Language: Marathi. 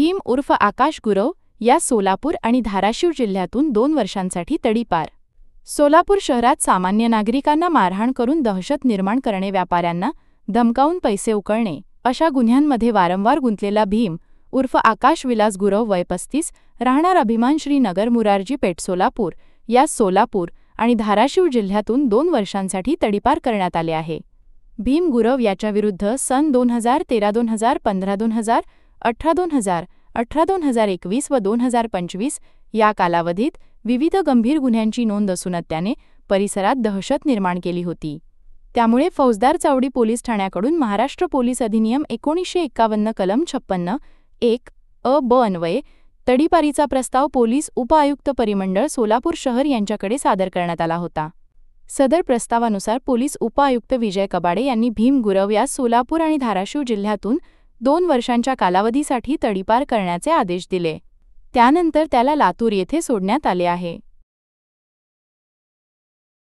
भीम उर्फ आकाश गुरव यास सोलापूर आणि धाराशिव जिल्ह्यातून 2 वर्षांसाठी तडीपार. सोलापूर शहरात सामान्य नागरिकांना मारहाण करून दहशत निर्माण करणे, व्यापाऱ्यांना धमकावून पैसे उकळणे अशा गुन्ह्यांमध्ये वारंवार गुंतलेला भीम उर्फ आकाश विलास गुरव वय 35, राहणार अभिमान श्री नगर मुरारजी पेठ सोलापूर यास सोलापूर आणि धाराशिव जिल्ह्यातून 2 वर्षांसाठी तडीपार करण्यात आले आहे. भीम गुरव याच्याविरुद्ध सन 2013, 2015, 2018, 2018, 2021 व 2025 या कालावधीत विविध गंभीर गुन्ह्यांची नोंद असून त्याने परिसरात दहशत निर्माण केली होती. त्यामुळे फौजदार चावडी पोलीस ठाण्याकडून महाराष्ट्र पोलीस अधिनियम 1951 कलम 56(1) अ ब अन्वये तडीपारीचा प्रस्ताव पोलीस उपआयुक्त परिमंडळ सोलापूर शहर यांच्याकडे सादर करण्यात आला होता. सदर प्रस्तावानुसार पोलीस उपआयुक्त विजय कबाडे यांनी भीम गुरव यास सोलापूर आणि धाराशिव जिल्ह्यातून 2 वर्षांच्या कालावधीसाठी तडीपार करण्याचे आदेश दिले. त्यानंतर त्याला लातूर येथे सोडण्यात आले आहे.